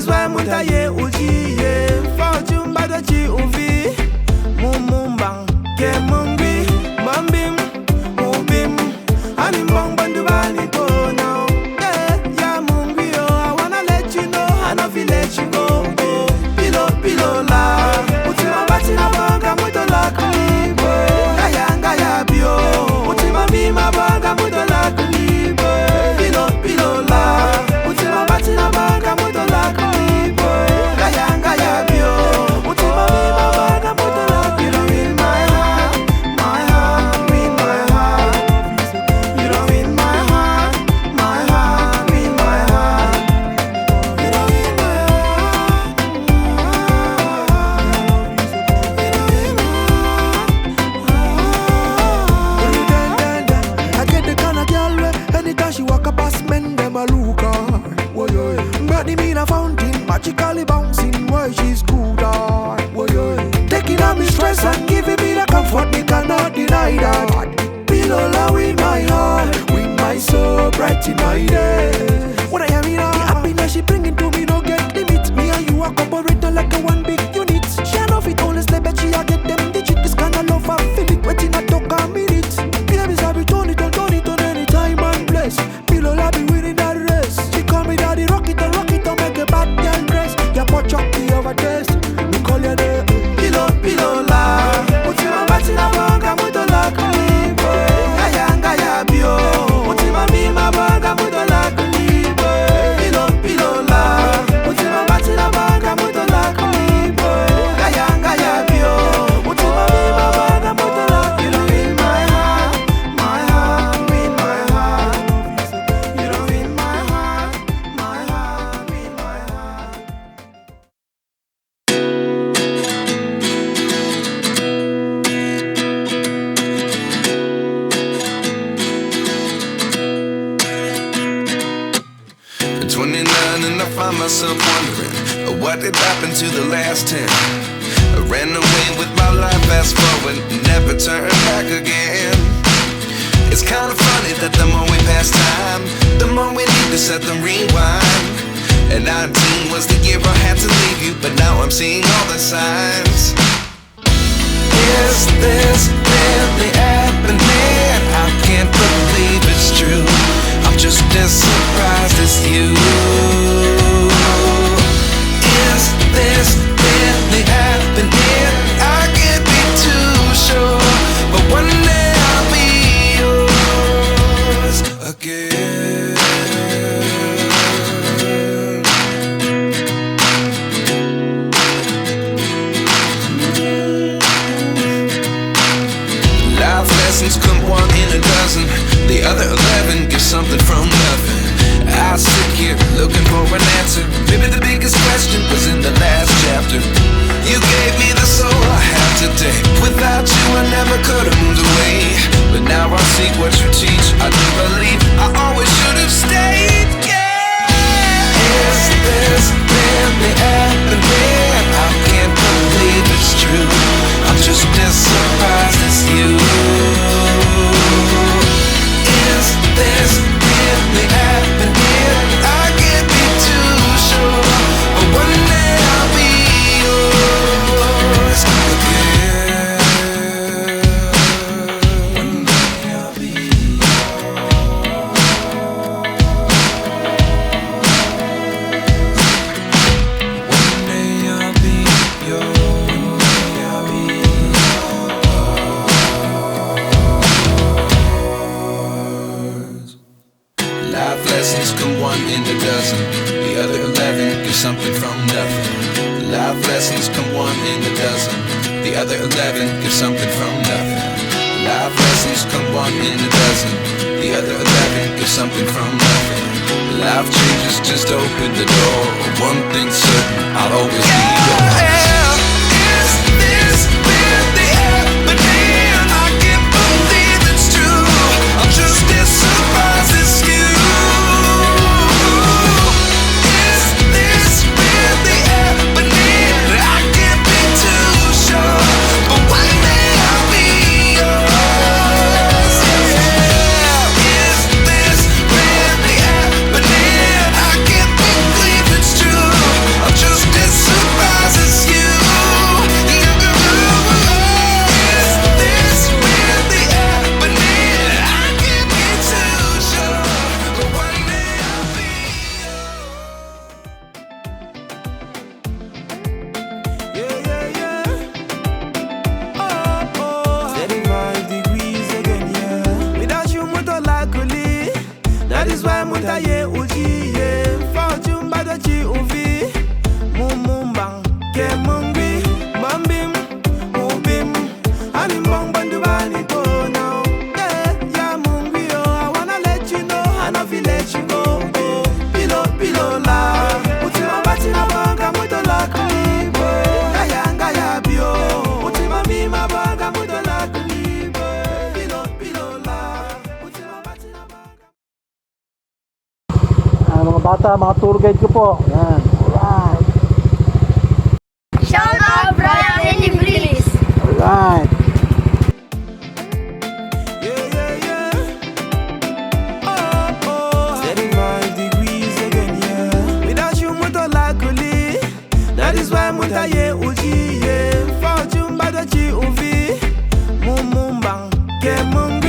bezwa mutaye ujiye fortune badachi uvi mumumbang ke mumbi mambim ubim ani mbong bandu bani go now yeah mumbi oh I wanna let you know I know feel let you go pilo la utima batina banga muto la kulibo ngaya bio utima mima banga muto la kulibo pilo la utima batina banga muto la kulibo ngaya bio utima mima banga muto la kulibo. In my heart, in my heart, you know in my heart, in my heart, in my heart, you know in my heart, I get the kind of girl where anytime she walk up past men, them a look her. Body mean a fountain, magically bouncing while she's good on. Taking out me stress and giving me the comfort, me cannot deny that. Pillow love with my heart, with my soul bright in my day. When I hear me now, the happiness she bringing to me no get limit. Me and you are cooperating like a one big unit. She a love it honestly, but she a get them digit. This kind of love I feel it, waiting a talk a minute. Baby, I be turn it on any time and place. Pillow love be winning that race. She call me daddy, rock it, don't make a bad girl dress. You punch up the overtaste, me call you the pillow la. Utima batina banga muto la kulibo. Ngaya bio. Utima mima banga muto la kulibo. Pillow la. Utima batina banga muto la kulibo. Ngaya bio. Utima mima banga muto la kulibo. In my heart, in my heart. You know in my heart, in my heart. At 29 and I find myself wondering what did happen to the last 10. I ran away with my life, fast forward, never turn back again. It's kind of funny that the more we pass time, the more we need to set the rewind. And 19 was the year I had to leave you, but now I'm seeing all the signs. Is this really happening? I can't believe it's true. I'm just as surprised as you. Is this really happening? I can't be too sure, but one day I'll be yours again. Life lessons come one in a dozen. The other 11 give something from nothing. I sit here looking for an answer. Maybe the biggest question was in the last chapter. You gave me the soul I have today. Without you I never could have moved away. But now I see what you teach. I do believe I always should have stayed. Yeah. Is this really happening? I can't believe it's true. I'm just as surprised as you. Is this really happening? I can't be too sure, but one day I'll be yours again. One day I'll be One day I'll be yours. One day I'll be yours. Life lessons come one in a dozen. The other 11 give something from nothing. Life lessons come one in a dozen. The other 11 give something from nothing. Life lessons come one in a dozen. The other 11 give something from nothing. Life changes just open the door. One thing's certain, I'll always be yours. Is this really happening? I can't believe it's true. I'm just as surprised as you. Is this really happening? I can't be too sure, but one day I'll be yours. Yeah. Is this really happening? I can't believe it's true. mutaye uji ye fortune bada chi uvi mumumbang ke mungbi mambim ubim animbang bandubani to now yeah mungbi I wanna let you know I know feel let you go pilo la utima batina banga muto la klibo kayanga ya bio utima mima banga muto la klibo pilo la utima batina banga. Mga bata, mga tour guide ko po. Yan. Alright. Shout out Brian and Ibris. Alright. Yeah. Oh. 35 degrees again, yeah. Without you, muto lakuli. That is why mutaye uji, yeah. Fortune bada chi uvi. Mumumbang, ke mung